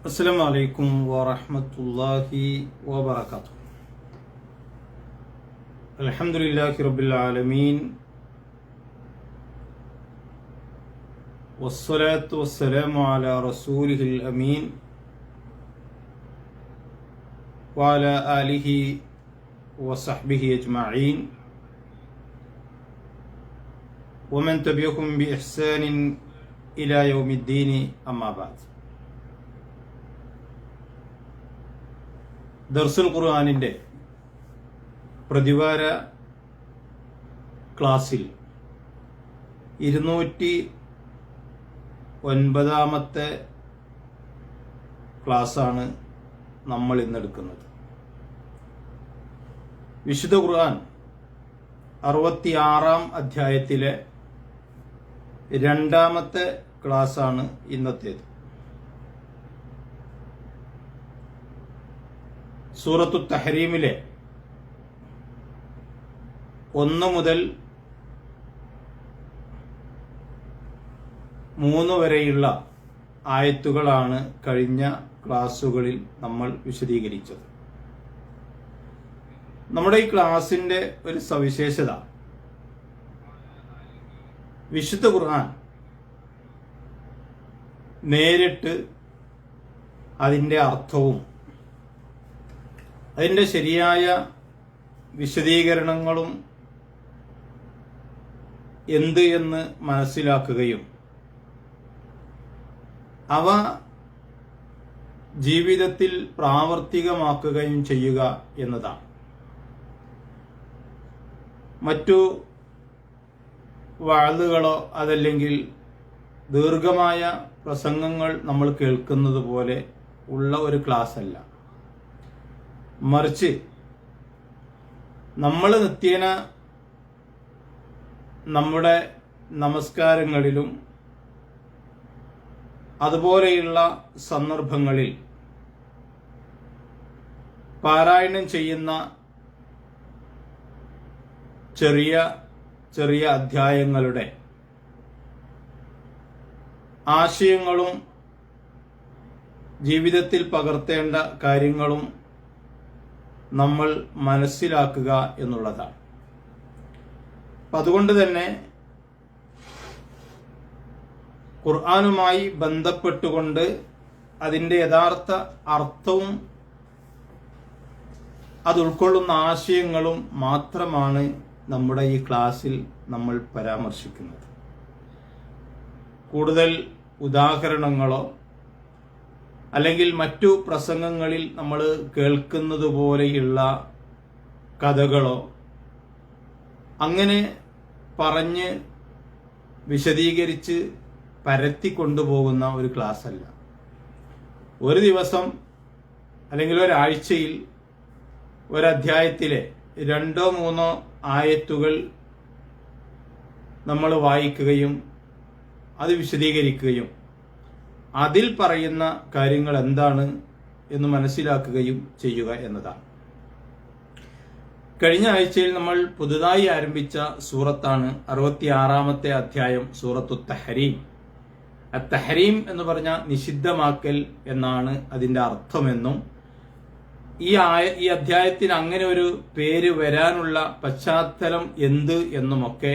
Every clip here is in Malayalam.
അസ്സലാമു അലൈക്കും വറഹ്മത്തുള്ളാഹി വബറകാതുഹു. അൽഹംദുലില്ലാഹി റബ്ബിൽ ആലമീൻ വസ്സലാത്തു വസ്സലാമു അലാ റസൂലിഹിൽ അമീൻ വഅലാ ആലിഹി വസഹ്ബിഹി അജ്മഈൻ വമൻ തബിഅഹും ബിഇഹ്സാനിൻ ഇലാ യൗമിദ്ദീൻ. അമ്മാ ബഅദ്. ദർസുൽ ഖുർആനിൻ്റെ പ്രതിവാര ക്ലാസ്സിൽ 209-ാമത്തെ ക്ലാസ്സാണ് നമ്മൾ ഇന്നെടുക്കുന്നത്. വിശുദ്ധ ഖുർആൻ 66-ാം അധ്യായത്തിലെ 2-ാമത്തെ ക്ലാസ്സാണ് ഇന്നത്തേത്. സൂറത്തു തഹരീമിലെ 1 മുതൽ 3 വരെയുള്ള ആയത്തുകളാണ് കഴിഞ്ഞ ക്ലാസ്സുകളിൽ നമ്മൾ വിശദീകരിച്ചത്. നമ്മുടെ ഈ ക്ലാസിന്റെ ഒരു സവിശേഷത, വിശുദ്ധ ഖുർആൻ നേരിട്ട് അതിൻ്റെ അർത്ഥവും അതിൻ്റെ ശരിയായ വിശദീകരണങ്ങളും എന്ത് എന്ന് മനസ്സിലാക്കുകയും അവ ജീവിതത്തിൽ പ്രാവർത്തികമാക്കുകയും ചെയ്യുക എന്നതാണ്. മറ്റു വഅളുകളോ അതല്ലെങ്കിൽ ദീർഘമായ പ്രസംഗങ്ങൾ നമ്മൾ കേൾക്കുന്നത് പോലെ ഉള്ള ഒരു ക്ലാസ് അല്ല. മറിച്ച് നമ്മൾ നിത്യേന നമ്മുടെ നമസ്കാരങ്ങളിലും അതുപോലെയുള്ള സന്ദർഭങ്ങളിൽ പാരായണം ചെയ്യുന്ന ചെറിയ ചെറിയ അധ്യായങ്ങളുടെ ആശയങ്ങളും ജീവിതത്തിൽ പകർത്തേണ്ട കാര്യങ്ങളും നമ്മൾ മനസ്സിലാക്കുക എന്നുള്ളതാണ്. അതുകൊണ്ട് തന്നെ ഖുർആനുമായി ബന്ധപ്പെട്ടുകൊണ്ട് അതിൻ്റെ യഥാർത്ഥ അർത്ഥവും അത് ഉൾക്കൊള്ളുന്ന ആശയങ്ങളും മാത്രമാണ് നമ്മുടെ ഈ ക്ലാസ്സിൽ നമ്മൾ പരാമർശിക്കുന്നത്. കൂടുതൽ ഉദാഹരണങ്ങളോ അല്ലെങ്കിൽ മറ്റു പ്രസംഗങ്ങളിൽ നമ്മൾ കേൾക്കുന്നത് പോലെയുള്ള കഥകളോ അങ്ങനെ പറഞ്ഞ് വിശദീകരിച്ച് പരത്തി കൊണ്ടുപോകുന്ന ഒരു ക്ലാസ് അല്ല. ഒരു ദിവസം അല്ലെങ്കിൽ ഒരാഴ്ചയിൽ ഒരധ്യായത്തിലെ 2-3 ആയത്തുകൾ നമ്മൾ വായിക്കുകയും അത് വിശദീകരിക്കുകയും അതിൽ പറയുന്ന കാര്യങ്ങൾ എന്താണ് എന്ന് മനസ്സിലാക്കുകയും ചെയ്യുക എന്നതാണ്. കഴിഞ്ഞ ആഴ്ചയിൽ നമ്മൾ പുതുതായി ആരംഭിച്ച സൂറത്താണ് 66-ാമത്തെ അധ്യായം, സൂറത്തു തഹരീം. തഹരീം എന്ന് പറഞ്ഞ നിഷിദ്ധമാക്കൽ എന്നാണ് അതിന്റെ അർത്ഥമെന്നും ഈ അധ്യായത്തിന് അങ്ങനെ ഒരു പേര് വരാനുള്ള പശ്ചാത്തലം എന്ത് എന്നുമൊക്കെ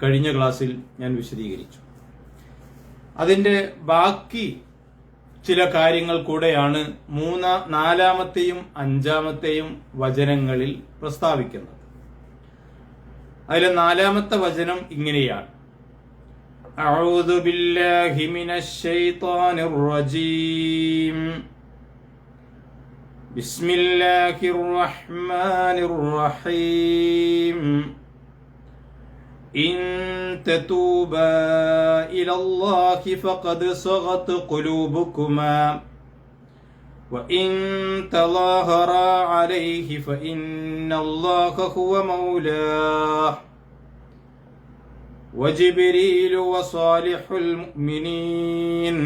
കഴിഞ്ഞ ക്ലാസ്സിൽ ഞാൻ വിശദീകരിച്ചു. അതിന്റെ ബാക്കി ചില കാര്യങ്ങൾ കൂടെയാണ് 4-ാമത്തെയും 5-ാമത്തെയും വചനങ്ങളിൽ പ്രസ്താവിക്കുന്നത്. അതിലെ 4-ാമത്തെ വചനം ഇങ്ങനെയാണ്: അഊദു ബില്ലാഹി മിനശ് ശൈത്വാനിർ റജീം ബിസ്മില്ലാഹിർ റഹ്മാനിർ റഹീം إن تتوبا إلى الله فقد صغت قلوبكما وإن تظاهرا عليه فإن الله هو مولاه وجبريل وصالح المؤمنين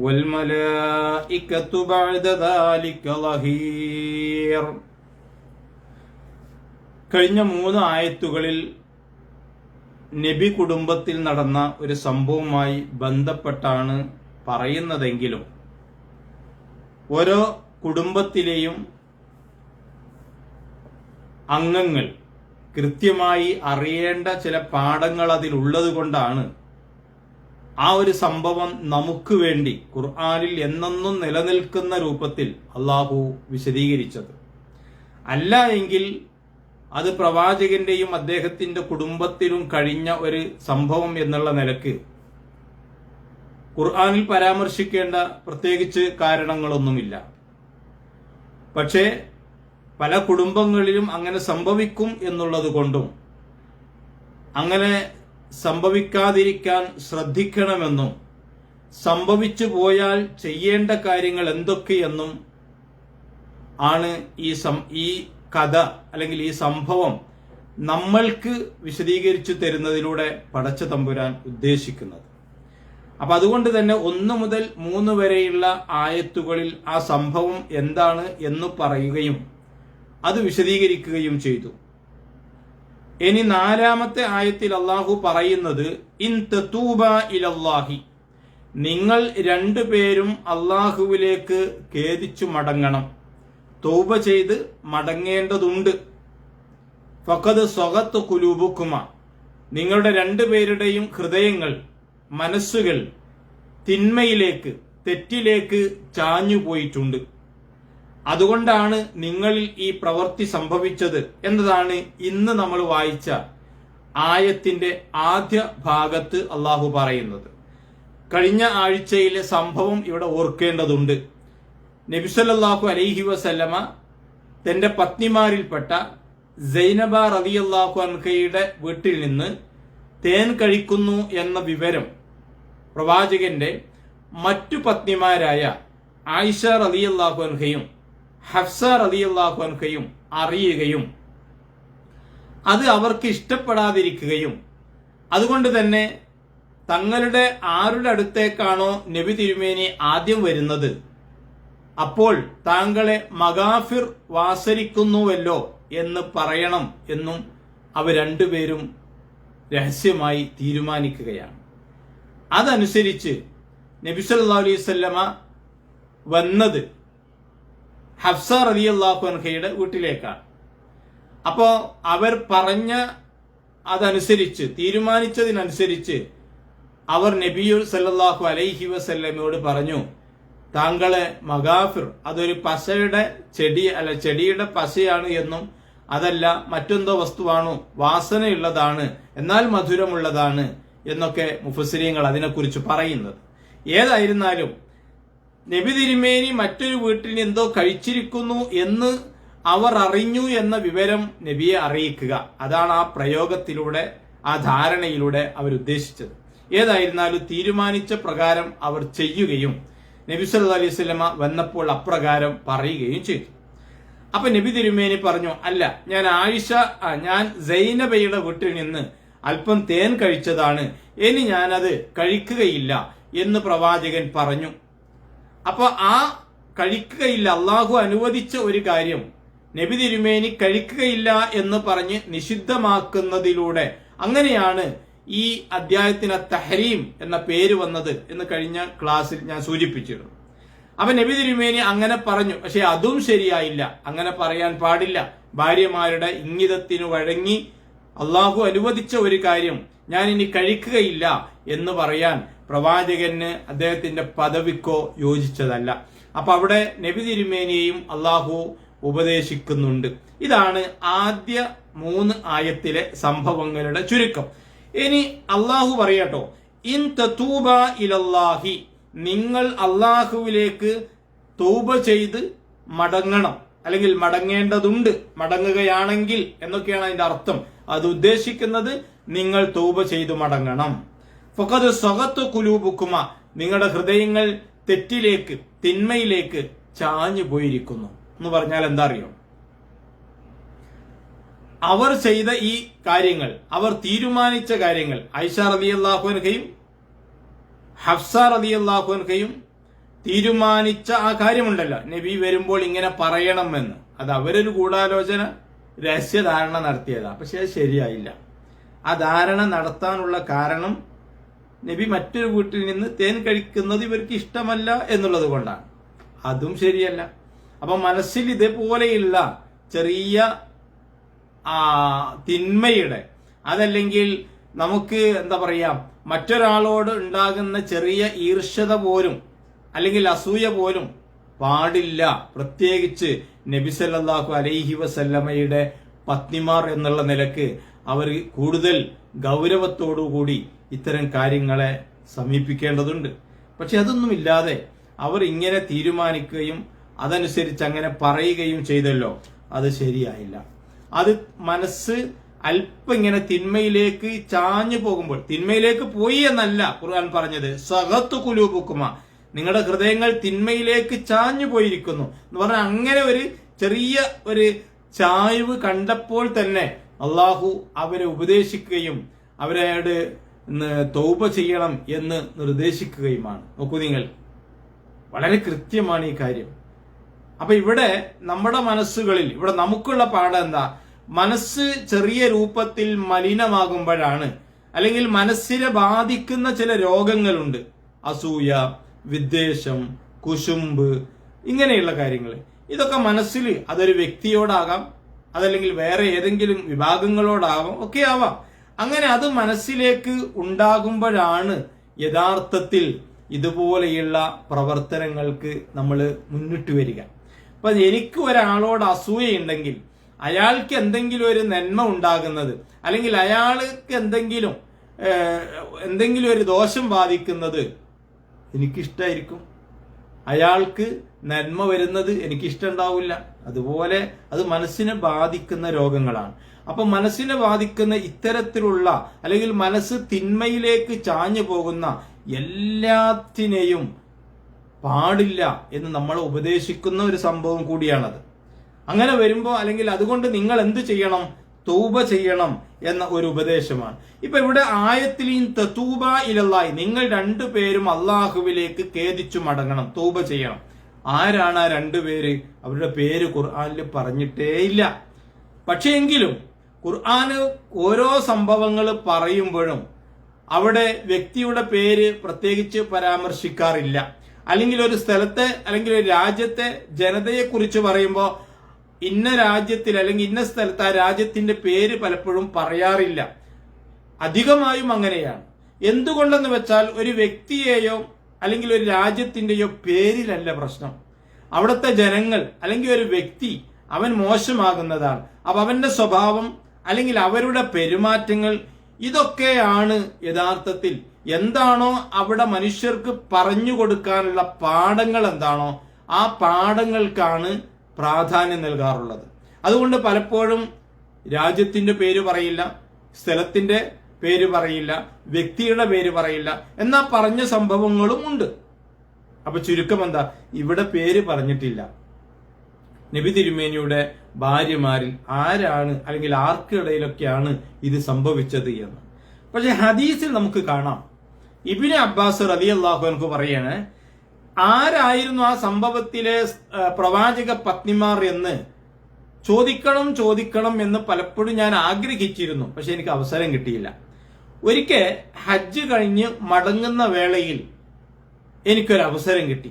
والملائكة بعد ذلك ظهير. കഴിഞ്ഞ 3 ആയത്തുകളിൽ നബി കുടുംബത്തിൽ നടന്ന ഒരു സംഭവവുമായി ബന്ധപ്പെട്ടാണ് പറയുന്നതെങ്കിലും ഓരോ കുടുംബത്തിലെയും അംഗങ്ങൾ കൃത്യമായി അറിയേണ്ട ചില പാഠങ്ങൾ അതിലുള്ളത് കൊണ്ടാണ് ആ ഒരു സംഭവം നമുക്ക് വേണ്ടി ഖുർആനിൽ എന്നെന്നും നിലനിൽക്കുന്ന രൂപത്തിൽ അള്ളാഹു വിശദീകരിച്ചത്. അല്ല എങ്കിൽ അത് പ്രവാചകന്റെയും അദ്ദേഹത്തിന്റെ കുടുംബത്തിലും കഴിഞ്ഞ ഒരു സംഭവം എന്നുള്ള നിലക്ക് ഖുർആനിൽ പരാമർശിക്കേണ്ട പ്രത്യേകിച്ച് കാരണങ്ങളൊന്നുമില്ല. പക്ഷേ പല കുടുംബങ്ങളിലും അങ്ങനെ സംഭവിക്കും എന്നുള്ളത് കൊണ്ടും അങ്ങനെ സംഭവിക്കാതിരിക്കാൻ ശ്രദ്ധിക്കണമെന്നും സംഭവിച്ചു പോയാൽ ചെയ്യേണ്ട കാര്യങ്ങൾ എന്തൊക്കെയെന്നും ആണ് ഈ കഥ അല്ലെങ്കിൽ ഈ സംഭവം നമ്മൾക്ക് വിശദീകരിച്ചു തരുന്നതിലൂടെ പടച്ച തമ്പുരാൻ ഉദ്ദേശിക്കുന്നത്. അപ്പൊ അതുകൊണ്ട് തന്നെ 1 മുതൽ 3 വരെയുള്ള ആയത്തുകളിൽ ആ സംഭവം എന്താണ് എന്ന് പറയുകയും അത് വിശദീകരിക്കുകയും ചെയ്തു. ഇനി 4-ാമത്തെ ആയത്തിൽ അള്ളാഹു പറയുന്നത് ഇൻ തതൂബ ഇലല്ലാഹി, നിങ്ങൾ രണ്ടുപേരും അള്ളാഹുവിലേക്ക് ഖേദിച്ചു മടങ്ങണം, തൗബ ചെയ്ത് മടങ്ങേണ്ടതുണ്ട്. ഫഖദ് സ്വഗത്ത് ഖുലൂബുക്കുമ, നിങ്ങളുടെ രണ്ടുപേരുടെയും ഹൃദയങ്ങൾ, മനസ്സുകൾ തിന്മയിലേക്ക്, തെറ്റിലേക്ക് ചാഞ്ഞുപോയിട്ടുണ്ട്. അതുകൊണ്ടാണ് നിങ്ങളിൽ ഈ പ്രവൃത്തി സംഭവിച്ചത് എന്നതാണ് ഇന്ന് നമ്മൾ വായിച്ച ആയത്തിന്റെ ആദ്യ ഭാഗത്ത് അള്ളാഹു പറയുന്നത്. കഴിഞ്ഞ ആഴ്ചയിലെ സംഭവം ഇവിടെ ഓർക്കേണ്ടതുണ്ട്. നബി സല്ലല്ലാഹു അലൈഹി വസല്ലമ തന്റെ പത്നിമാരിൽപ്പെട്ട സൈനബ റളിയല്ലാഹു അൻഹയുടെ വീട്ടിൽ നിന്ന് തേൻ കഴിക്കുന്നു എന്ന വിവരം പ്രവാചകന്റെ മറ്റു പത്നിമാരായ ആയിഷ റളിയല്ലാഹു അൻഹയും ഹഫ്സ റളിയല്ലാഹു അൻഹയും അറിയുകയും അത് അവർക്ക് ഇഷ്ടപ്പെടാതിരിക്കുകയും അതുകൊണ്ട് തന്നെ തങ്ങളുടെ ആരുടെ അടുത്തേക്കാണോ നബി തിരുമേനി ആദ്യം വരുന്നത് അപ്പോൾ താങ്കളെ മഗാഫിർ വാസരിക്കുന്നുവല്ലോ എന്ന് പറയണം എന്നും അവർ രണ്ടുപേരും രഹസ്യമായി തീരുമാനിക്കുകയാണ്. അതനുസരിച്ച് നബി സല്ലല്ലാഹു അലൈഹി വസല്ലമ വന്നത് ഹഫ്സ റളിയല്ലാഹു അൻഹയുടെ വീട്ടിലേക്കാണ്. അപ്പോ അവർ പറഞ്ഞ അതനുസരിച്ച്, തീരുമാനിച്ചതിനനുസരിച്ച് അവർ നബി സല്ലല്ലാഹു അലൈഹി വസല്ലമയോട് പറഞ്ഞു, താങ്കളെ മഗാഫിർ, അതൊരു പശയുടെ ചെടിയുടെ പശയാണ് എന്നും അതല്ല മറ്റെന്തോ വസ്തുവാണോ, വാസനയുള്ളതാണ് എന്നാൽ മധുരമുള്ളതാണ് എന്നൊക്കെ മുഫസ്സിരീങ്ങൾ അതിനെക്കുറിച്ച് പറയുന്നത്. ഏതായിരുന്നാലും നബി തിരുമേനി മറ്റൊരു വീട്ടിൽ എന്തോ കഴിച്ചിരിക്കുന്നു എന്ന് അവർ അറിഞ്ഞു എന്ന വിവരം നബിയെ അറിയിക്കുക, അതാണ് ആ പ്രയോഗത്തിലൂടെ, ആ ധാരണയിലൂടെ അവരുദ്ദേശിച്ചത്. ഏതായിരുന്നാലും തീരുമാനിച്ച പ്രകാരം അവർ ചെയ്യുകയും നബി സല്ലല്ലാഹു അലൈഹി വസല്ലമ വന്നപ്പോൾ അപ്രകാരം പറയുകയും ചെയ്തു. അപ്പൊ നബി തിരുമേനി പറഞ്ഞു, അല്ല, ഞാൻ സൈനബയുടെ വീട്ടിൽ നിന്ന് അല്പം തേൻ കഴിച്ചതാണ്, ഇനി ഞാനത് കഴിക്കുകയില്ല എന്ന് പ്രവാചകൻ പറഞ്ഞു. അപ്പൊ ആ കഴിക്കുകയില്ല, അള്ളാഹു അനുവദിച്ച ഒരു കാര്യം നബി തിരുമേനി കഴിക്കുകയില്ല എന്ന് പറഞ്ഞ് നിഷിദ്ധമാക്കുന്നതിലൂടെ, അങ്ങനെയാണ് ഈ അധ്യായത്തിന് തഹരീം എന്ന പേര് വന്നത് എന്ന് കഴിഞ്ഞ ക്ലാസ്സിൽ ഞാൻ സൂചിപ്പിച്ചിരുന്നു. അപ്പൊ നബി തിരുമേനി അങ്ങനെ പറഞ്ഞു. പക്ഷെ അതും ശരിയായില്ല, അങ്ങനെ പറയാൻ പാടില്ല. ഭാര്യമാരുടെ ഇംഗിതത്തിന് വഴങ്ങി അള്ളാഹു അനുവദിച്ച ഒരു കാര്യം ഞാൻ ഇനി കഴിക്കുകയില്ല എന്ന് പറയാൻ പ്രവാചകന് അദ്ദേഹത്തിന്റെ പദവിക്കോ യോജിച്ചതല്ല. അപ്പൊ അവിടെ നബി തിരുമേനിയെയും അള്ളാഹു ഉപദേശിക്കുന്നുണ്ട്. ഇതാണ് ആദ്യ 3 ആയത്തിലെ സംഭവങ്ങളുടെ ചുരുക്കം. ഇനി അള്ളാഹു പറയാട്ടോ, ഇൻ തതൂബ ഇലല്ലാഹി, നിങ്ങൾ അള്ളാഹുവിലേക്ക് തൗബ ചെയ്ത് മടങ്ങണം, അല്ലെങ്കിൽ മടങ്ങേണ്ടതുണ്ട്, മടങ്ങുകയാണെങ്കിൽ എന്നൊക്കെയാണ് അതിന്റെ അർത്ഥം. അത് ഉദ്ദേശിക്കുന്നത് നിങ്ങൾ തൗബ ചെയ്തു മടങ്ങണം. ഫഖദ് സ്വഗത്ത് ഖുലൂബുക്കുമ, നിങ്ങളുടെ ഹൃദയങ്ങൾ തെറ്റിലേക്ക്, തിന്മയിലേക്ക് ചാഞ്ഞു പോയിരിക്കുന്നു എന്ന് പറഞ്ഞാൽ എന്താ അറിയോ? അവർ ചെയ്ത ഈ കാര്യങ്ങൾ, അവർ തീരുമാനിച്ച കാര്യങ്ങൾ, ആയിഷ റളിയല്ലാഹു അൻഹയും ഹഫ്സ റളിയല്ലാഹു അൻഹയും തീരുമാനിച്ച ആ കാര്യമുണ്ടല്ലോ, നബി വരുമ്പോൾ ഇങ്ങനെ പറയണമെന്ന്, അത് അവരൊരു ഗൂഢാലോചന, രഹസ്യധാരണ നടത്തിയതാ. പക്ഷെ അത് ശരിയായില്ല. ആ ധാരണ നടത്താനുള്ള കാരണം നബി മറ്റൊരു വീട്ടിൽ നിന്ന് തേൻ കഴിക്കുന്നത് ഇവർക്ക് ഇഷ്ടമല്ല എന്നുള്ളത് കൊണ്ടാണ്. അതും ശരിയല്ല. അപ്പൊ മനസ്സിൽ ഇതേപോലെയുള്ള ചെറിയ തിന്മയുടെ, അതല്ലെങ്കിൽ നമുക്ക് എന്താ പറയാ, മറ്റൊരാളോട് ഉണ്ടാകുന്ന ചെറിയ ഈർഷ്യത പോലും അല്ലെങ്കിൽ അസൂയ പോലും പാടില്ല. പ്രത്യേകിച്ച് നബി സല്ലല്ലാഹു അലൈഹി വസല്ലമയുടെ പത്നിമാർ എന്നുള്ള നിലക്ക് അവർ കൂടുതൽ ഗൗരവത്തോടുകൂടി ഇത്തരം കാര്യങ്ങളെ സമീപിക്കേണ്ടതുണ്ട്. പക്ഷെ അതൊന്നുമില്ലാതെ അവർ ഇങ്ങനെ തീരുമാനിക്കുകയും അതനുസരിച്ച് അങ്ങനെ പറയുകയും ചെയ്തല്ലോ, അത് ശരിയായില്ല. അത് മനസ്സ് അല്പം ഇങ്ങനെ തിന്മയിലേക്ക് ചാഞ്ഞു പോകുമ്പോൾ, തിന്മയിലേക്ക് പോയി എന്നല്ല ഖുർആൻ പറഞ്ഞത്, സഗത്തു ഖുലൂബുക്കുമ, നിങ്ങളുടെ ഹൃദയങ്ങൾ തിന്മയിലേക്ക് ചാഞ്ഞു പോയിരിക്കുന്നു എന്ന് പറഞ്ഞാൽ അങ്ങനെ ഒരു ചെറിയ ഒരു ചായ്വ് കണ്ടപ്പോൾ തന്നെ അള്ളാഹു അവരെ ഉപദേശിക്കുകയും അവരോട് തൗബ ചെയ്യണം എന്ന് നിർദ്ദേശിക്കുകയുമാണ്. നോക്കൂ നിങ്ങൾ, വളരെ കൃത്യമാണ് ഈ കാര്യം. അപ്പൊ ഇവിടെ നമ്മുടെ മനസ്സുകളിൽ, ഇവിടെ നമുക്കുള്ള പാഠം എന്താ? മനസ്സ് ചെറിയ രൂപത്തിൽ മലിനമാകുമ്പോഴാണ്, അല്ലെങ്കിൽ മനസ്സിനെ ബാധിക്കുന്ന ചില രോഗങ്ങളുണ്ട്, അസൂയ, വിദ്വേഷം, കുശുമ്പ്, ഇങ്ങനെയുള്ള കാര്യങ്ങൾ. ഇതൊക്കെ മനസ്സിൽ, അതൊരു വ്യക്തിയോടാകാം, അതല്ലെങ്കിൽ വേറെ ഏതെങ്കിലും വിഭാഗങ്ങളോടാവാം, ഒക്കെ ആവാം. അങ്ങനെ അത് മനസ്സിലേക്ക് ഉണ്ടാകുമ്പോഴാണ് യഥാർത്ഥത്തിൽ ഇതുപോലെയുള്ള പ്രവർത്തനങ്ങൾക്ക് നമ്മൾ മുന്നിട്ട് വരിക. അപ്പൊ എനിക്ക് ഒരാളോട് അസൂയയുണ്ടെങ്കിൽ, അയാൾക്ക് എന്തെങ്കിലും ഒരു നന്മ ഉണ്ടാകുന്നത്, അല്ലെങ്കിൽ അയാൾക്ക് എന്തെങ്കിലും ഒരു ദോഷം ബാധിക്കുന്നത് എനിക്കിഷ്ടമായിരിക്കും, അയാൾക്ക് നന്മ വരുന്നത് എനിക്കിഷ്ടമുണ്ടാവില്ല. അതുപോലെ അത് മനസ്സിനെ ബാധിക്കുന്ന രോഗങ്ങളാണ്. അപ്പൊ മനസ്സിനെ ബാധിക്കുന്ന ഇത്തരത്തിലുള്ള, അല്ലെങ്കിൽ മനസ്സ് തിന്മയിലേക്ക് ചാഞ്ഞു പോകുന്ന എല്ലാത്തിനെയും പാടില്ല എന്ന് നമ്മൾ ഉപദേശിക്കുന്ന ഒരു സംഭവം കൂടിയാണത്. അങ്ങനെ വരുമ്പോൾ, അല്ലെങ്കിൽ അതുകൊണ്ട് നിങ്ങൾ എന്ത് ചെയ്യണം? തൗബ ചെയ്യണം എന്ന ഒരു ഉപദേശമാണ്. ഇപ്പൊ ഇവിടെ ആയത്തിൽ തതൂബ ഇലല്ലാഹി, നിങ്ങൾ രണ്ടുപേരും അള്ളാഹുവിലേക്ക് ഖേദിച്ചു മടങ്ങണം, തൗബ ചെയ്യണം. ആരാണ് ആ രണ്ടുപേര്? അവരുടെ പേര് ഖുർആനിൽ പറഞ്ഞിട്ടേ ഇല്ല. പക്ഷേ എങ്കിലും ഖുർആന് ഓരോ സംഭവങ്ങൾ പറയുമ്പോഴും അവിടെ വ്യക്തിയുടെ പേര് പ്രത്യേകിച്ച് പരാമർശിക്കാറില്ല. അല്ലെങ്കിൽ ഒരു സ്ഥലത്തെ, അല്ലെങ്കിൽ ഒരു രാജ്യത്തെ ജനതയെ കുറിച്ച് പറയുമ്പോൾ ഇന്ന രാജ്യത്തിൽ അല്ലെങ്കിൽ ഇന്ന സ്ഥലത്ത് ആ രാജ്യത്തിന്റെ പേര് പലപ്പോഴും പറയാറില്ല. അധികമായും അങ്ങനെയാണ്. എന്തുകൊണ്ടെന്ന് വെച്ചാൽ ഒരു വ്യക്തിയെയോ അല്ലെങ്കിൽ ഒരു രാജ്യത്തിന്റെയോ പേരിലല്ല പ്രശ്നം, അവിടുത്തെ ജനങ്ങൾ അല്ലെങ്കിൽ ഒരു വ്യക്തി അവൻ മോശമാകുന്നതാണ്. അപ്പൊ അവന്റെ സ്വഭാവം അല്ലെങ്കിൽ അവരുടെ പെരുമാറ്റങ്ങൾ, ഇതൊക്കെയാണ് യഥാർത്ഥത്തിൽ എന്താണോ അവിടെ മനുഷ്യർക്ക് പറഞ്ഞു കൊടുക്കാനുള്ള പാഠങ്ങൾ എന്താണോ ആ പാഠങ്ങൾക്കാണ് പ്രാധാന്യം നൽകാറുള്ളത്. അതുകൊണ്ട് പലപ്പോഴും രാജ്യത്തിന്റെ പേര് പറയില്ല, സ്ഥലത്തിന്റെ പേര് പറയില്ല, വ്യക്തിയുടെ പേര് പറയില്ല, എന്നാ പറഞ്ഞ സംഭവങ്ങളും ഉണ്ട്. അപ്പൊ ചുരുക്കം എന്താ? ഇവിടെ പേര് പറഞ്ഞിട്ടില്ല. നബി തിരുമേനിയുടെ ഭാര്യമാരിൽ ആരാണ്, അല്ലെങ്കിൽ ആർക്കിടയിലൊക്കെയാണ് ഇത് സംഭവിച്ചത് എന്ന്. പക്ഷെ ഹദീസിൽ നമുക്ക് കാണാം, ഇബ്നു അബ്ബാസ് റളിയല്ലാഹു അൻഹു പറയാണ്, ആരായിരുന്നു ആ സംഭവത്തിലെ പ്രവാചക പത്നിമാർ എന്ന് ചോദിക്കണം എന്ന് പലപ്പോഴും ഞാൻ ആഗ്രഹിച്ചിരുന്നു. പക്ഷെ എനിക്ക് അവസരം കിട്ടിയില്ല. ഒരിക്കൽ ഹജ്ജ് കഴിഞ്ഞ് മടങ്ങുന്ന വേളയിൽ എനിക്കൊരവസരം കിട്ടി.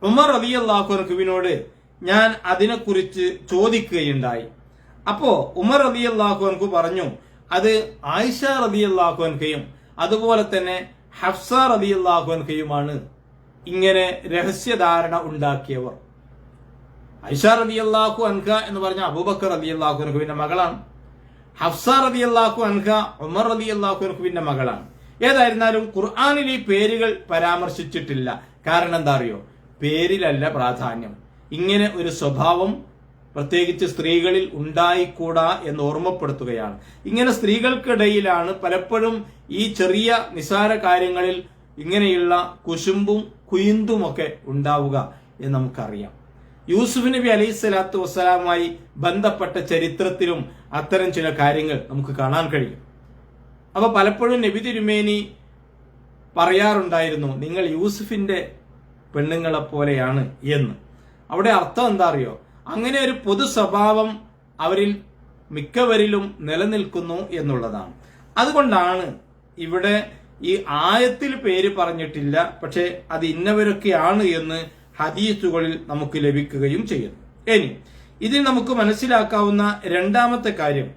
ഉമർ റളിയല്ലാഹു അൻഹുവിനോട് ഞാൻ അതിനെക്കുറിച്ച് ചോദിക്കുകയുണ്ടായി. അപ്പോ ഉമർ റളിയല്ലാഹു അൻഹു പറഞ്ഞു, അത് ആയിഷ റളിയല്ലാഹു അൻഹയും അതുപോലെ തന്നെ ഹഫ്സ റളിയല്ലാഹു അൻഹയുമാണ് ഇങ്ങനെ രഹസ്യധാരണ ഉണ്ടാക്കിയവർ. ആയിഷ റളിയല്ലാഹു അൻഹ എന്ന് പറഞ്ഞ അബൂബക്കർ റളിയല്ലാഹു അൻഹുവിന്റെ മകളാണ്. ഹഫ്സ റളിയല്ലാഹു അൻഹ ഉമർ റളിയല്ലാഹു അൻഹുവിന്റെ മകളാണ്. ഏതായിരുന്നാലും ഖുർആനിൽ ഈ പേരുകൾ പരാമർശിച്ചിട്ടില്ല. കാരണം എന്താ അറിയോ? പേരിലല്ല പ്രാധാന്യം. ഇങ്ങനെ ഒരു സ്വഭാവം പ്രത്യേകിച്ച് സ്ത്രീകളിൽ ഉണ്ടായിക്കൂടാ എന്ന് ഓർമ്മപ്പെടുത്തുകയാണ്. ഇങ്ങനെ സ്ത്രീകൾക്കിടയിലാണ് പലപ്പോഴും ഈ ചെറിയ നിസാര കാര്യങ്ങളിൽ ഇങ്ങനെയുള്ള കുശുമ്പും കുയിന്തുമൊക്കെ ഉണ്ടാവുക എന്ന് നമുക്കറിയാം. യൂസുഫ് നബി അലൈഹി സ്വലാത്തു വസ്സലാമുമായി ബന്ധപ്പെട്ട ചരിത്രത്തിലും അത്തരം ചില കാര്യങ്ങൾ നമുക്ക് കാണാൻ കഴിയും. അപ്പൊ പലപ്പോഴും നബി തിരുമേനി പറയാറുണ്ടായിരുന്നു, നിങ്ങൾ യൂസുഫിന്റെ പെണ്ണുങ്ങളെ പോലെയാണ് എന്ന്. അവിടെ അർത്ഥം എന്താ അറിയോ? അങ്ങനെ ഒരു പൊതു സ്വഭാവം അവരിൽ മിക്കവരിലും നിലനിൽക്കുന്നു എന്നുള്ളതാണ്. അതുകൊണ്ടാണ് ഇവിടെ ഈ ആയത്തിൽ പേര് പറഞ്ഞിട്ടില്ല, പക്ഷെ അത് ഇന്നവരൊക്കെയാണ് എന്ന് ഹദീസുകളിൽ നമുക്ക് ലഭിക്കുകയും ചെയ്യുന്നു. ഇനി ഇതിൽ നമുക്ക് മനസ്സിലാക്കാവുന്ന രണ്ടാമത്തെ കാര്യം,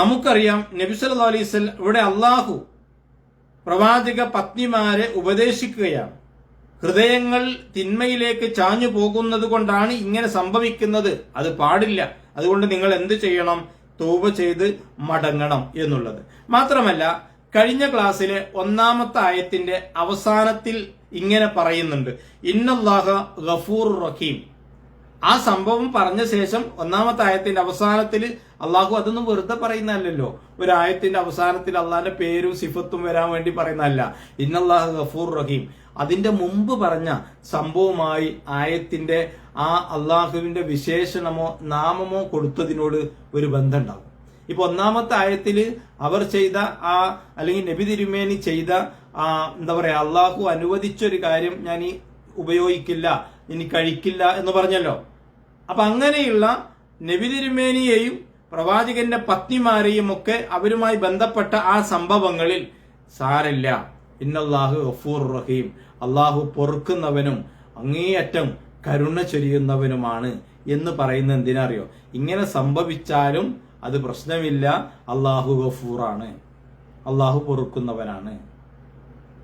നമുക്കറിയാം നബി സല്ലല്ലാഹു അലൈഹി വസല്ലം ഇവിടെ അള്ളാഹു പ്രവാചക പത്നിമാരെ ഉപദേശിക്കുകയാണ്. ഹൃദയങ്ങൾ തിന്മയിലേക്ക് ചാഞ്ഞു പോകുന്നത് കൊണ്ടാണ് ഇങ്ങനെ സംഭവിക്കുന്നത്, അത് പാടില്ല. അതുകൊണ്ട് നിങ്ങൾ എന്ത് ചെയ്യണം? തൗബ ചെയ്ത് മടങ്ങണം എന്നുള്ളത്. മാത്രമല്ല, കഴിഞ്ഞ ക്ലാസ്സിലെ 1-ാമത്തെ ആയത്തിന്റെ അവസാനത്തിൽ ഇങ്ങനെ പറയുന്നുണ്ട്, ഇന്നല്ലാഹ ഗഫൂറുർ റഹീം. ആ സംഭവം പറഞ്ഞ ശേഷം 1-ാമത്തെ ആയത്തിന്റെ അവസാനത്തിൽ അള്ളാഹു അതൊന്നും വെറുതെ പറയുന്നതല്ലോ. ഒരു ആയത്തിന്റെ അവസാനത്തിൽ അള്ളാഹിന്റെ പേരും സിഫത്തും വരാൻ വേണ്ടി പറയുന്നതല്ല. ഇന്നല്ലാഹ ഗഫൂർ റഹീം. അതിന്റെ മുമ്പ് പറഞ്ഞ സംഭവമായി ആയത്തിന്റെ ആ അള്ളാഹുവിന്റെ വിശേഷണമോ നാമമോ കൊടുത്തതിനോട് ഒരു ബന്ധമുണ്ടാവും. ഇപ്പൊ 1-ാമത്തെ ആയത്തില് അവർ ചെയ്ത അല്ലെങ്കിൽ നബി തിരുമേനി ചെയ്ത എന്താ പറയാ, അള്ളാഹു അനുവദിച്ചൊരു കാര്യം ഞാൻ ഈ ഉപയോഗിക്കില്ല, ഇനി കഴിക്കില്ല എന്ന് പറഞ്ഞല്ലോ. അപ്പൊ അങ്ങനെയുള്ള നബി തിരുമേനിയെയും പ്രവാചകന്റെ പത്നിമാരെയും ഒക്കെ അവരുമായി ബന്ധപ്പെട്ട ആ സംഭവങ്ങളിൽ സാരില്ല, ഇന്നല്ലാഹു ഗഫൂർ റഹീം, അള്ളാഹു പൊറുക്കുന്നവനും അങ്ങേയറ്റം കരുണ ചൊരിയുന്നവനുമാണ് എന്ന് പറയുന്ന എന്തിനറിയോ? ഇങ്ങനെ സംഭവിച്ചാലും അത് പ്രശ്നമില്ല, അള്ളാഹു ഗഫൂറാണ്, അള്ളാഹു പൊറുക്കുന്നവനാണ്,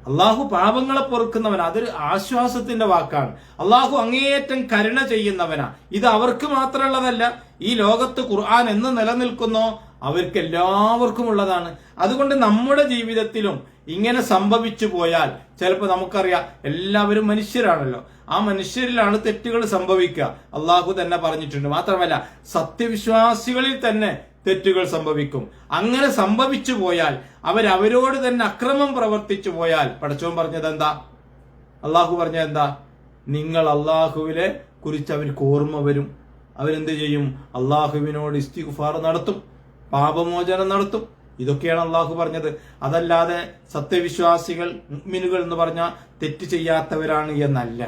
അള്ളാഹു പാപങ്ങളെ പൊറുക്കുന്നവനാ. അതൊരു ആശ്വാസത്തിന്റെ വാക്കാണ്. അള്ളാഹു അങ്ങേയറ്റം കരുണ ചെയ്യുന്നവനാ. ഇത് അവർക്ക് മാത്രമുള്ളതല്ല, ഈ ലോകത്ത് ഖുർആൻ എന്ന് നിലനിൽക്കുന്നോ അവർക്ക് എല്ലാവർക്കും ഉള്ളതാണ്. അതുകൊണ്ട് നമ്മുടെ ജീവിതത്തിലും ഇങ്ങനെ സംഭവിച്ചു പോയാൽ, ചിലപ്പോൾ നമുക്കറിയാം എല്ലാവരും മനുഷ്യരാണല്ലോ, ആ മനുഷ്യരിലാണ് തെറ്റുകൾ സംഭവിക്കുക. അള്ളാഹു തന്നെ പറഞ്ഞിട്ടുണ്ട്. മാത്രമല്ല, സത്യവിശ്വാസികളിൽ തന്നെ തെറ്റുകൾ സംഭവിക്കും. അങ്ങനെ സംഭവിച്ചു പോയാൽ, അവരോട് തന്നെ അക്രമം പ്രവർത്തിച്ചു പോയാൽ, പടച്ചോൻ പറഞ്ഞത് എന്താ? അള്ളാഹു പറഞ്ഞത് എന്താ? നിങ്ങൾ അള്ളാഹുവിനെ കുറിച്ച് അവർക്ക് ഓർമ്മ വരും, അവരെന്ത് ചെയ്യും? അള്ളാഹുവിനോട് ഇസ്തിഗ്ഫാർ നടത്തും, പാപമോചനം നടത്തും. ഇതൊക്കെയാണ് അള്ളാഹു പറഞ്ഞത്. അതല്ലാതെ സത്യവിശ്വാസികൾ മുഅ്മിനുകൾ എന്ന് പറഞ്ഞ തെറ്റ് ചെയ്യാത്തവരാണ് എന്നല്ല.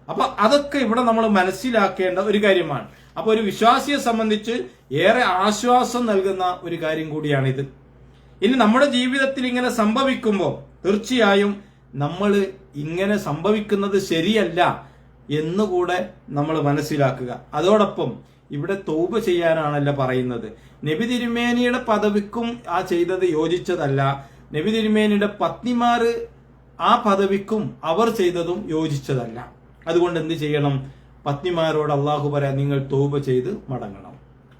അപ്പൊ അതൊക്കെ ഇവിടെ നമ്മൾ മനസ്സിലാക്കേണ്ട ഒരു കാര്യമാണ്. അപ്പൊ ഒരു വിശ്വാസിയെ സംബന്ധിച്ച് ഏറെ ആശ്വാസം നൽകുന്ന ഒരു കാര്യം കൂടിയാണിത്. ഇനി നമ്മുടെ ജീവിതത്തിൽ ഇങ്ങനെ സംഭവിക്കുമ്പോൾ തീർച്ചയായും നമ്മൾ ഇങ്ങനെ സംഭവിക്കുന്നത് ശരിയല്ല എന്നുകൂടെ നമ്മൾ മനസ്സിലാക്കുക. അതോടൊപ്പം ഇവിടെ തൗബ ചെയ്യാനാണല്ലോ പറയുന്നത്. നബി തിരുമേനിയുടെ പദവിക്കും ആ ചെയ്തത് യോജിച്ചതല്ല. നബി തിരുമേനിയുടെ പത്നിമാര് ആ പദവിക്കും അവർ ചെയ്തതും യോജിച്ചതല്ല. അതുകൊണ്ട് എന്ത് ചെയ്യണം? പത്നിമാരോട് അള്ളാഹു പറയാം, നിങ്ങൾ തൗബ ചെയ്ത് മടങ്ങണം.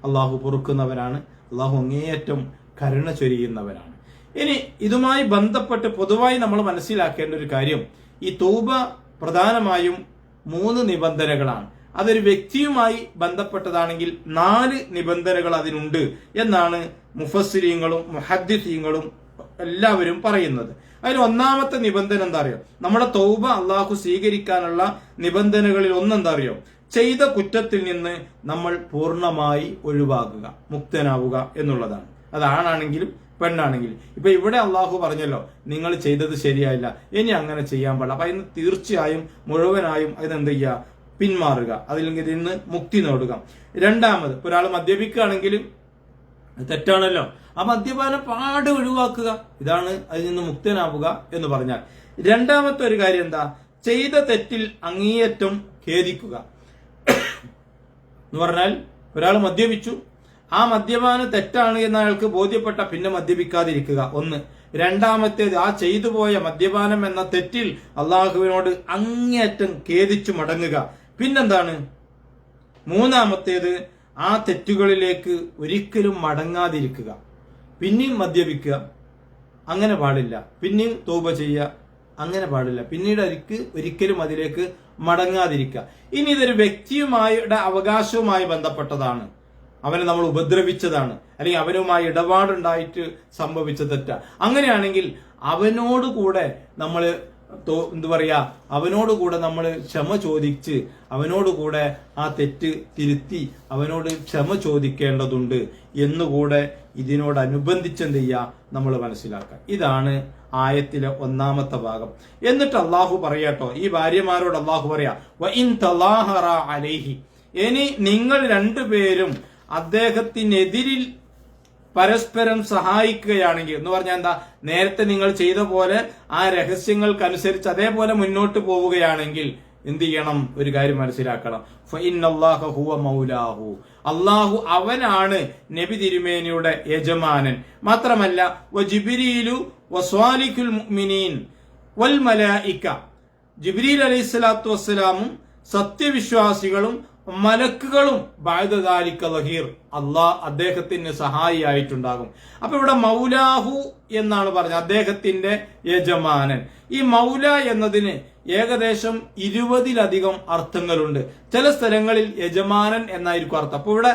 അള്ളാഹു പൊറുക്കുന്നവനാണ്, അള്ളാഹു അങ്ങേയറ്റം കരുണ ചൊരിയുന്നവനാണ്. ഇനി ഇതുമായി ബന്ധപ്പെട്ട് പൊതുവായി നമ്മൾ മനസ്സിലാക്കേണ്ട ഒരു കാര്യം, ഈ തൗബ പ്രധാനമായും 3 നിബന്ധനകളാണ്. അതൊരു വ്യക്തിയുമായി ബന്ധപ്പെട്ടതാണെങ്കിൽ 4 നിബന്ധനകൾ അതിനുണ്ട് എന്നാണ് മുഫസ്സിരീങ്ങളും മുഹദ്ദിസീങ്ങളും എല്ലാവരും പറയുന്നത്. അതിൽ 1-ാമത്തെ നിബന്ധന എന്താ അറിയോ? നമ്മുടെ തൗബ അള്ളാഹു സ്വീകരിക്കാനുള്ള നിബന്ധനകളിൽ ഒന്നെന്താ അറിയോ? ചെയ്ത കുറ്റത്തിൽ നിന്ന് നമ്മൾ പൂർണ്ണമായി ഒഴിവാകുക, മുക്തനാവുക എന്നുള്ളതാണ്. അത് ആണാണെങ്കിലും പെണ്ണാണെങ്കിലും. ഇപ്പൊ ഇവിടെ അള്ളാഹു പറഞ്ഞല്ലോ, നിങ്ങൾ ചെയ്തത് ശരിയായില്ല, ഇനി അങ്ങനെ ചെയ്യാൻ പാടില്ല. അപ്പൊ അതിന് തീർച്ചയായും മുഴുവനായും അതിനെന്ത് ചെയ്യുക? പിന്മാറുക, അതില്ലെങ്കിൽ ഇതിൽ നിന്ന് മുക്തി നേടുക. രണ്ടാമത്, ഒരാൾ മദ്യപിക്കുകയാണെങ്കിൽ തെറ്റാണല്ലോ, ആ മദ്യപാനം പാടെ ഒഴിവാക്കുക. ഇതാണ് അതിൽ നിന്ന് മുക്തനാവുക എന്ന് പറഞ്ഞാൽ. രണ്ടാമത്തെ ഒരു കാര്യം എന്താ? ചെയ്ത തെറ്റിൽ അങ്ങേയറ്റം ഖേദിക്കുക എന്ന് പറഞ്ഞാൽ, ഒരാൾ മദ്യപിച്ചു, ആ മദ്യപാനം തെറ്റാണ് എന്ന് അയാൾക്ക് ബോധ്യപ്പെട്ട പിന്നെ മദ്യപിക്കാതിരിക്കുക, ഒന്ന്. രണ്ടാമത്തേത്, ആ ചെയ്തു പോയ മദ്യപാനം എന്ന തെറ്റിൽ അള്ളാഹുവിനോട് അങ്ങേയറ്റം ഖേദിച്ചു മടങ്ങുക. പിന്നെന്താണ്? മൂന്നാമത്തേത്, ആ തെറ്റുകളിലേക്ക് ഒരിക്കലും മടങ്ങാതിരിക്കുക. പിന്നെയും മദ്യപിക്കുക, അങ്ങനെ പാടില്ല. പിന്നെയും തൗബ ചെയ്യുക, അങ്ങനെ പാടില്ല. പിന്നീട് ഒരിക്കലും അതിലേക്ക് മടങ്ങാതിരിക്കുക. ഇനി ഇതൊരു വ്യക്തിയുമായുടെ അവകാശവുമായി ബന്ധപ്പെട്ടതാണ്, അവനെ നമ്മൾ ഉപദ്രവിച്ചതാണ്, അല്ലെങ്കിൽ അവനുമായി ഇടപാടുണ്ടായിട്ട് സംഭവിച്ച തെറ്റാ. അങ്ങനെയാണെങ്കിൽ അവനോടുകൂടെ നമ്മൾ അവനോടുകൂടെ നമ്മൾ ക്ഷമ ചോദിച്ച്, അവനോടുകൂടെ ആ തെറ്റ് തിരുത്തി അവനോട് ക്ഷമ ചോദിക്കേണ്ടതുണ്ട് എന്നുകൂടെ ഇതിനോടനുബന്ധിച്ച് എന്ത് ചെയ്യുക? നമ്മൾ മനസ്സിലാക്കുക. ഇതാണ് ആയത്തിലെ 1-ാമത്തെ ഭാഗം. എന്നിട്ട് അള്ളാഹു പറയാട്ടോ, ഈ ഭാര്യമാരോട് അള്ളാഹു പറയാ, വഇൻ തലാഹറ അലൈഹി, ഇനി നിങ്ങൾ രണ്ടുപേരും അദ്ദേഹത്തിനെതിരിൽ പരസ്പരം സഹായിക്കുകയാണെങ്കിൽ എന്ന് പറഞ്ഞാൽ എന്താ, നേരത്തെ നിങ്ങൾ ചെയ്ത പോലെ ആ രഹസ്യങ്ങൾക്കനുസരിച്ച് അതേപോലെ മുന്നോട്ട് പോവുകയാണെങ്കിൽ എന്ത് ചെയ്യണം? ഒരു കാര്യം മനസ്സിലാക്കണം, ഫഇന്നല്ലാഹ ഹുവ മൗലാഹു, അള്ളാഹു അവനാണ് നബി തിരുമേനിയുടെ യജമാനൻ. മാത്രമല്ല വജിബ്രീലു വസ്വാലിഹുൽ മുഅ്മിനീൻ വൽ മലായിക, ജിബ്രീൽ അലൈഹിസ്സലാത്തു വസ്സലാമും സത്യവിശ്വാസികളും മലക്കുകളും ബഅദ ദാലിക ലഹീർ, അദ്ദേഹത്തിന് സഹായിയായിട്ടുണ്ടാകും. അപ്പൊ ഇവിടെ മൗലാഹു എന്നാണ് പറഞ്ഞത്, അദ്ദേഹത്തിന്റെ യജമാനൻ. ഈ മൗല എന്നതിന് ഏകദേശം 20-ലധികം അർത്ഥങ്ങളുണ്ട്. ചില സ്ഥലങ്ങളിൽ യജമാനൻ എന്നായിരിക്കും അർത്ഥം. അപ്പൊ ഇവിടെ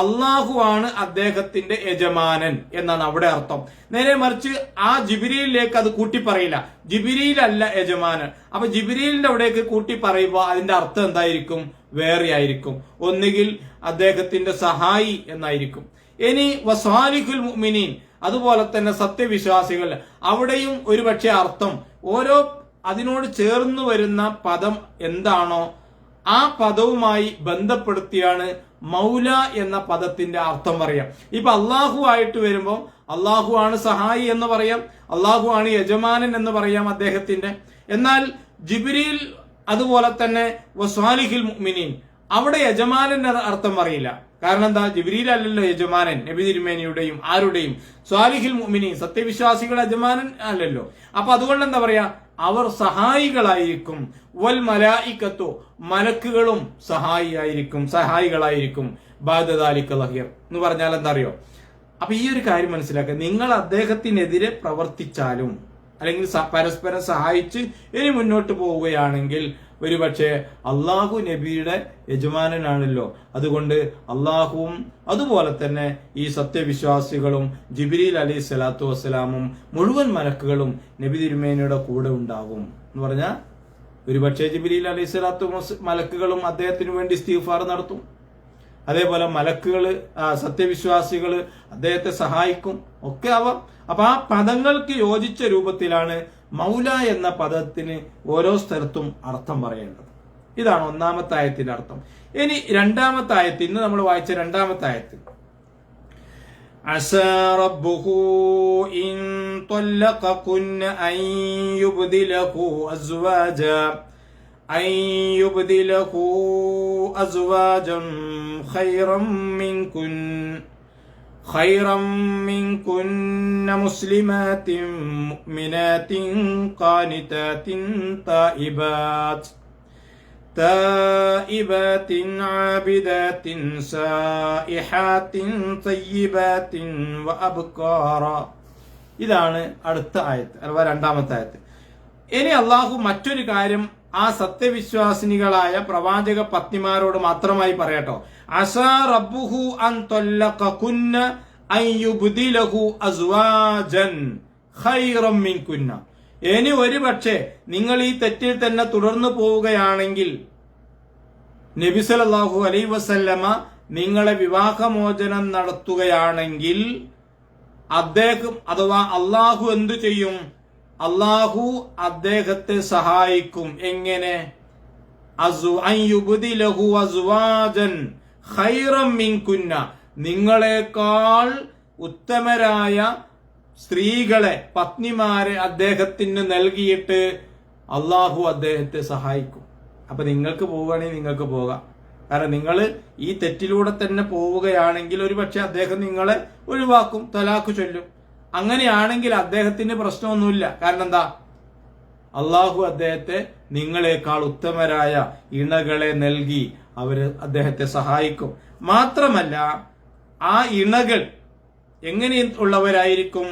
അള്ളാഹു ആണ് അദ്ദേഹത്തിന്റെ യജമാനൻ എന്നാണ് അവിടെ അർത്ഥം. നേരെ മറിച്ച് ആ ജിബ്രീലിലേക്ക് അത് കൂട്ടി പറയില്ല, ജിബ്രീൽ അല്ല യജമാനൻ. അപ്പൊ ജിബ്രീലിന്റെ അവിടേക്ക് കൂട്ടി പറയുമ്പോൾ അതിന്റെ അർത്ഥം എന്തായിരിക്കും? വേറെ ആയിരിക്കും. ഒന്നുകിൽ അദ്ദേഹത്തിന്റെ സഹായി എന്നായിരിക്കും. ഇനി വസ്വാലിഹുൽ മുഅ്മിനീൻ, അതുപോലെ തന്നെ സത്യവിശ്വാസികൾ, അവിടെയും ഒരുപക്ഷെ അർത്ഥം ഓരോ അതിനോട് ചേർന്ന് വരുന്ന പദം എന്താണോ ആ പദവുമായി ബന്ധപ്പെടുത്തിയാണ് മൗല എന്ന പദത്തിന്റെ അർത്ഥം പറയാം. ഇപ്പൊ അള്ളാഹു ആയിട്ട് വരുമ്പോൾ അള്ളാഹു ആണ് സഹായി എന്ന് പറയാം, അള്ളാഹു ആണ് യജമാനൻ എന്ന് പറയാം അദ്ദേഹത്തിന്റെ. എന്നാൽ ജിബ്രീൽ അതുപോലെ തന്നെ വസ്വാലിഹുൽ മുഅ്മിനീൻ, അവിടെ യജമാനൻ അർത്ഥം പറയില്ല. കാരണം എന്താ? ജിബ്രീൽ അല്ലല്ലോ യജമാനൻ നബി തിരുമേനിയുടെയും ആരുടെയും. സ്വാലിഹുൽ മുഅ്മിനീൻ സത്യവിശ്വാസികളുടെ യജമാനൻ അല്ലല്ലോ. അപ്പൊ അതുകൊണ്ട് എന്താ പറയാ, അവർ സഹായികളായിരിക്കും. വൽ മലായികത്തു, മലക്കുകളും സഹായികളായിരിക്കും. ബഅദ ദാലിക ലഹീർ എന്ന് പറഞ്ഞാൽ എന്താ അറിയോ? അപ്പൊ ഈ ഒരു കാര്യം മനസ്സിലാക്കുക, നിങ്ങൾ അദ്ദേഹത്തിനെതിരെ പ്രവർത്തിച്ചാലും അല്ലെങ്കിൽ പരസ്പരം സഹായിച്ച് ഇനി മുന്നോട്ട് പോവുകയാണെങ്കിൽ ഒരുപക്ഷെ അള്ളാഹു നബിയുടെ യജമാനനാണല്ലോ. അതുകൊണ്ട് അള്ളാഹുവും അതുപോലെ തന്നെ ഈ സത്യവിശ്വാസികളും ജിബ്രീൽ അലൈഹി സ്വലാത്തു വസ്സലാമും മുഴുവൻ മലക്കുകളും നബി തിരുമേനിയുടെ കൂടെ ഉണ്ടാകും എന്ന് പറഞ്ഞാൽ ഒരുപക്ഷെ ജിബ്രീൽ അലൈഹി സ്വലാത്തു മലക്കുകളും അദ്ദേഹത്തിന് വേണ്ടി ഇസ്തിഗ്ഫാർ നടത്തും. അതേപോലെ മലക്കുകള് സത്യവിശ്വാസികള് അദ്ദേഹത്തെ സഹായിക്കും ഒക്കെ ആവാം. അപ്പൊ ആ പദങ്ങൾക്ക് യോജിച്ച രൂപത്തിലാണ് മൗല എന്ന പദത്തിന് ഓരോ സ്ഥലത്തും അർത്ഥം പറയേണ്ടത്. ഇതാണ് ഒന്നാമത്തെ ആയത്തിന്റെ അർത്ഥം. ഇനി രണ്ടാമത്തെ ആയത്ത്, ഇന്ന് നമ്മൾ വായിച്ച രണ്ടാമത്തെ ആയത്ത്, അസാ റബ്ബുഹു ഇൻ ത്വല്ലഖകുന്ന അൻ യുബ്ദിലഹു അസ്വാജൻ ഖൈറൻ മിൻകുന്ന മുസ്ലിമാത്തിൻ മുഅ്മിനാത്തിൻ ഖാനിതാത്തിൻ തായിബാത്തിൻ ആബിദാത്തിൻ സായിഹാത്തിൻ തയ്യിബാത്തിൻ വഅബ്കാറ. ഇതാണ് അടുത്ത ആയത്ത് അഥവാ രണ്ടാമത്തെ ആയത്ത്. ഇനി അള്ളാഹു മറ്റൊരു കാര്യം ആ സത്യവിശ്വാസിനികളായ പ്രവാചക പത്നിമാരോട് മാത്രമായി പറയട്ടോ, അസാ റബ്ബുഹു അൻ ത്വല്ലഖകുന്ന അൻ യുബ്ദിലഹു അസ്വാജൻ ഖൈറൻ മിൻകുന്ന. ഇനി ഒരുപക്ഷെ നിങ്ങൾ ഈ തെറ്റിൽ തന്നെ തുടർന്നു പോവുകയാണെങ്കിൽ നബി സല്ലല്ലാഹു അലൈഹി വസല്ലമ നിങ്ങളെ വിവാഹമോചനം നടത്തുകയാണെങ്കിൽ അദ്ദേഹം അഥവാ അള്ളാഹു എന്തു ചെയ്യും? അള്ളാഹു അദ്ദേഹത്തെ സഹായിക്കും. എങ്ങനെ? അൻ യുബ്ദിലഹു അസ്വാജൻ ഖൈറൻ മിൻകുന്ന, നിങ്ങളെക്കാൾ ഉത്തമരായ സ്ത്രീകളെ പത്നിമാരെ അദ്ദേഹത്തിന് നൽകിയിട്ട് അള്ളാഹു അദ്ദേഹത്തെ സഹായിക്കും. അപ്പൊ നിങ്ങൾക്ക് പോവുകയാണെങ്കിൽ നിങ്ങൾക്ക് പോകാം. കാരണം നിങ്ങൾ ഈ തെറ്റിലൂടെ തന്നെ പോവുകയാണെങ്കിൽ ഒരുപക്ഷെ അദ്ദേഹം നിങ്ങളെ ഒഴിവാക്കും, തലാഖ് ചൊല്ലും. അങ്ങനെയാണെങ്കിൽ അദ്ദേഹത്തിന് പ്രശ്നമൊന്നുമില്ല. കാരണം എന്താ? അള്ളാഹു അദ്ദേഹത്തെ നിങ്ങളെക്കാൾ ഉത്തമരായ ഇണകളെ നൽകി അദ്ദേഹത്തെ സഹായിക്കും. മാത്രമല്ല ആ ഇണകൾ എങ്ങനെ ഉള്ളവരായിരിക്കും?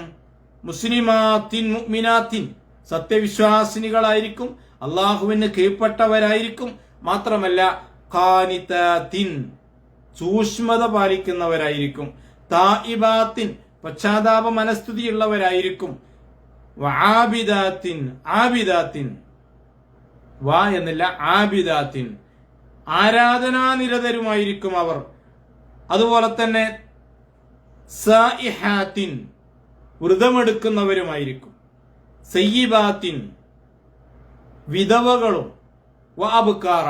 മുസ്ലിമാത്തിൻ മുഅ്മിനാത്തിൻ, സത്യവിശ്വാസിനികളായിരിക്കും, അള്ളാഹുവിന് കീഴ്പ്പെട്ടവരായിരിക്കും. മാത്രമല്ല ഖാനിതാത്തിൻ, സൂക്ഷ്മത പാലിക്കുന്നവരായിരിക്കും. തായിബാത്തിൻ, പശ്ചാത്താപ മനസ്ഥിതിയുള്ളവരായിരിക്കും. ആബിദാത്തിൻ, ആബിദാത്തിൻ, വാ എന്നില്ല, ആബിദാത്തിൻ, ആരാധനാനിരതരുമായിരിക്കും അവർ. അതുപോലെ തന്നെ സായിഹാത്തിൻ, വ്രതമെടുക്കുന്നവരുമായിരിക്കും. സയ്യിബാത്തിൻ, വിധവകളും. വഅബ്കാറ,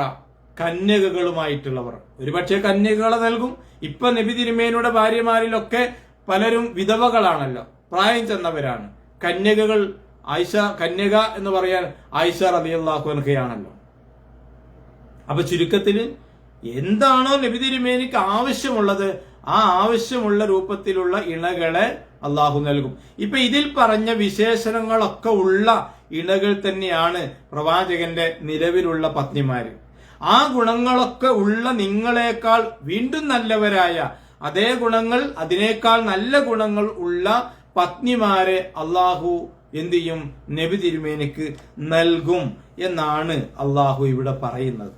കന്യകകളുമായിട്ടുള്ളവർ. ഒരുപക്ഷെ കന്യകകളെ നൽകും. ഇപ്പൊ നബി തിരുമേനിയുടെ ഭാര്യമാരിലൊക്കെ പലരും വിധവകളാണല്ലോ, പ്രായം ചെന്നവരാണ്. കന്യകകൾ കന്യക എന്ന് പറയാൻ ആയിഷ റളിയല്ലാഹു അൻഹയാണല്ലോ. അപ്പൊ ചുരുക്കത്തില് എന്താണോ നബി തിരുമേനിക്ക് ആവശ്യമുള്ളത് ആ ആവശ്യമുള്ള രൂപത്തിലുള്ള ഇണകളെ അള്ളാഹു നൽകും. ഇപ്പൊ ഇതിൽ പറഞ്ഞ വിശേഷണങ്ങളൊക്കെ ഉള്ള ഇണകൾ തന്നെയാണ് പ്രവാചകന്റെ നിലവിലുള്ള പത്നിമാര്. ആ ഗുണങ്ങളൊക്കെ ഉള്ള നിങ്ങളെക്കാൾ വീണ്ടും നല്ലവരായ അതേ ഗുണങ്ങൾ, അതിനേക്കാൾ നല്ല ഗുണങ്ങൾ ഉള്ള പത്നിമാരെ അള്ളാഹു എന്ത് ചെയ്യും? നബി തിരുമേനിക്ക് നൽകും എന്നാണ് അള്ളാഹു ഇവിടെ പറയുന്നത്.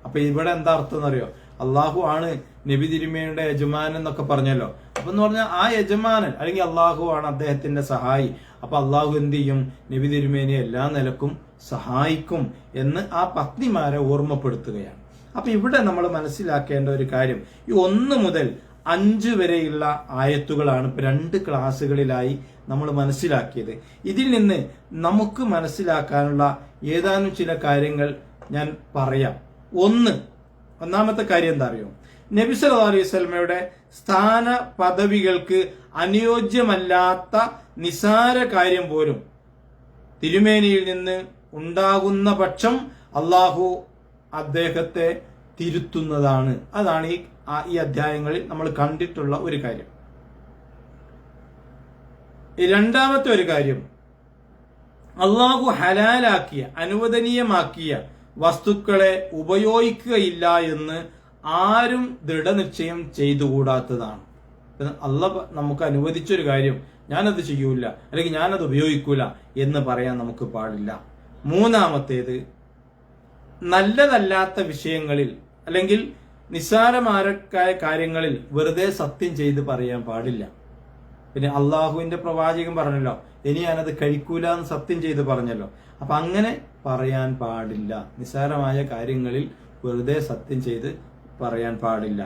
അപ്പൊ ഇവിടെ എന്താ അർത്ഥം എന്നറിയോ? അള്ളാഹു ആണ് നബി തിരുമേനിയുടെ യജമാനൻ എന്നൊക്കെ പറഞ്ഞല്ലോ. അപ്പൊ എന്ന് പറഞ്ഞാൽ ആ യജമാനൻ അല്ലെങ്കിൽ അള്ളാഹു ആണ് അദ്ദേഹത്തിന്റെ സഹായി. അപ്പൊ അള്ളാഹു എന്ത് ചെയ്യും? നബി തിരുമേനി എല്ലാ നിലക്കും സഹായിക്കും എന്ന് ആ പത്നിമാരെ ഓർമ്മപ്പെടുത്തുകയാണ്. അപ്പൊ ഇവിടെ നമ്മൾ മനസ്സിലാക്കേണ്ട ഒരു കാര്യം, ഈ 1 മുതൽ 5 വരെയുള്ള ആയത്തുകളാണ് ഇപ്പൊ 2 ക്ലാസ്സുകളിലായി നമ്മൾ മനസ്സിലാക്കിയത്. ഇതിൽ നിന്ന് നമുക്ക് മനസ്സിലാക്കാനുള്ള ഏതാനും ചില കാര്യങ്ങൾ ഞാൻ പറയാം. ഒന്നാമത്തെ കാര്യം എന്താ അറിയോ? നബി സല്ലല്ലാഹു അലൈഹി വസല്ലമയുടെ സ്ഥാന പദവികൾക്ക് അനുയോജ്യമല്ലാത്ത നിസാര കാര്യം പോലും തിരുമേനിയിൽ നിന്ന് ഉണ്ടാകുന്ന പക്ഷം അള്ളാഹു അദ്ദേഹത്തെ തിരുത്തുന്നതാണ്. അതാണ് ഈ അധ്യായങ്ങളിൽ നമ്മൾ കണ്ടിട്ടുള്ള ഒരു കാര്യം. രണ്ടാമത്തെ ഒരു കാര്യം, അള്ളാഹു ഹലാലാക്കിയ അനുവദനീയമാക്കിയ വസ്തുക്കളെ ഉപയോഗിക്കുകയില്ല എന്ന് ആരും ദൃഢനിശ്ചയം ചെയ്തുകൂടാത്തതാണ്. അള്ളാഹ് നമുക്ക് അനുവദിച്ചൊരു കാര്യം ഞാനത് ചെയ്യൂല അല്ലെങ്കിൽ ഞാനത് ഉപയോഗിക്കൂല എന്ന് പറയാൻ നമുക്ക് പാടില്ല. മൂന്നാമത്തേത്, നല്ലതല്ലാത്ത വിഷയങ്ങളിൽ അല്ലെങ്കിൽ നിസ്സാരമായ കാര്യങ്ങളിൽ വെറുതെ സത്യം ചെയ്ത് പറയാൻ പാടില്ല. പിന്നെ അള്ളാഹുവിന്റെ പ്രവാചകൻ പറഞ്ഞല്ലോ, ഇനി ഞാനത് കഴിക്കൂല എന്ന് സത്യം ചെയ്ത് പറഞ്ഞല്ലോ. അപ്പൊ അങ്ങനെ പറയാൻ പാടില്ല. നിസ്സാരമായ കാര്യങ്ങളിൽ വെറുതെ സത്യം ചെയ്ത് പറയാൻ പാടില്ല.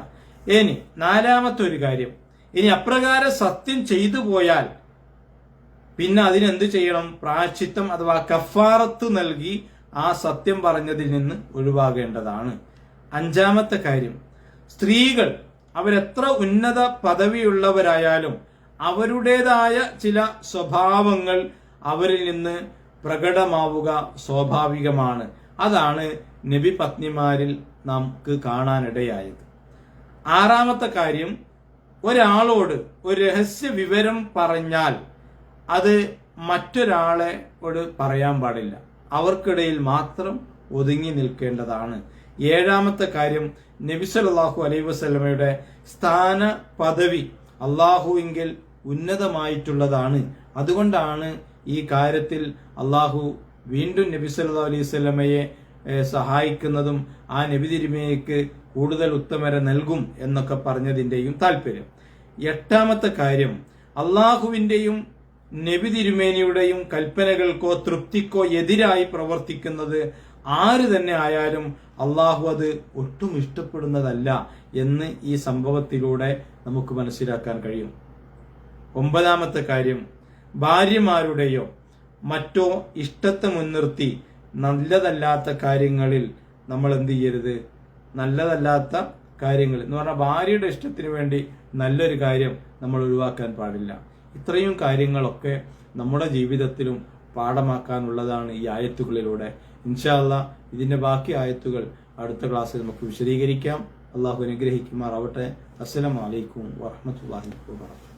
ഇനി നാലാമത്തെ ഒരു കാര്യം, ഇനി അപ്രകാരം സത്യം ചെയ്തു പോയാൽ പിന്നെ അതിനെന്ത് ചെയ്യണം? പ്രായശ്ചിത്തം അഥവാ കഫാറത്ത് നൽകി ആ സത്യം പറഞ്ഞതിൽ നിന്ന് ഒഴിവാകേണ്ടതാണ്. അഞ്ചാമത്തെ കാര്യം, സ്ത്രീകൾ അവരെത്ര ഉന്നത പദവിയുള്ളവരായാലും അവരുടേതായ ചില സ്വഭാവങ്ങൾ അവരിൽ നിന്ന് പ്രകടമാവുക സ്വാഭാവികമാണ്. അതാണ് നബി പത്നിമാരിൽ നമുക്ക് കാണാനിടയായത്. ആറാമത്തെ കാര്യം, ഒരാളോട് ഒരു രഹസ്യ വിവരം പറഞ്ഞാൽ അത് മറ്റൊരാളോട് പറയാൻ പാടില്ല, അവർക്കിടയിൽ മാത്രം ഒതുങ്ങി നിൽക്കേണ്ടതാണ്. ഏഴാമത്തെ കാര്യം, നബി സല്ലല്ലാഹു അലൈഹി വസല്ലമയുടെ സ്ഥാന പദവി അള്ളാഹുവിങ്കിൽ ഉന്നതമായിട്ടുള്ളതാണ്. അതുകൊണ്ടാണ് ഈ കാര്യത്തിൽ അള്ളാഹു വീണ്ടും നബി സല്ലല്ലാഹു അലൈഹി വസല്ലമയെ സഹായിക്കുന്നതും ആ നബി തിരുമേനിക്ക് കൂടുതൽ ഉത്തമരെ നൽകും എന്നൊക്കെ പറഞ്ഞതിന്റെയും താല്പര്യം. എട്ടാമത്തെ കാര്യം, അള്ളാഹുവിന്റെയും നബി തിരുമേനിയുടെയും കൽപ്പനകൾക്കോ തൃപ്തിക്കോ എതിരായി പ്രവർത്തിക്കുന്നത് ആര് തന്നെ ആയാലും അള്ളാഹു അത് ഒട്ടും ഇഷ്ടപ്പെടുന്നതല്ല എന്ന് ഈ സംഭവത്തിലൂടെ നമുക്ക് മനസ്സിലാക്കാൻ കഴിയും. ഒമ്പതാമത്തെ കാര്യം, ഭാര്യമാരുടെയോ മറ്റോ ഇഷ്ടത്തെ മുൻനിർത്തി നല്ലതല്ലാത്ത കാര്യങ്ങളിൽ നമ്മൾ എന്ത് ചെയ്യരുത്? നല്ലതല്ലാത്ത കാര്യങ്ങൾ എന്ന് പറഞ്ഞാൽ ഭാര്യയുടെ ഇഷ്ടത്തിന് വേണ്ടി നല്ലൊരു കാര്യം നമ്മൾ ഒഴിവാക്കാൻ പാടില്ല. ഇത്രയും കാര്യങ്ങളൊക്കെ നമ്മുടെ ജീവിതത്തിലും പാഠമാക്കാനുള്ളതാണ് ഈ ആയത്തുകളിലൂടെ. ഇൻഷാ അല്ലാഹ് ഇതിന്റെ ബാക്കി ആയത്തുകൾ അടുത്ത ക്ലാസ്സിൽ നമുക്ക് വിശദീകരിക്കാം. അള്ളാഹു അനുഗ്രഹിക്കുമാറാവട്ടെ. അസ്സലാമു അലൈക്കും വറഹ്മത്തുള്ളാഹി വബറകാതുഹു.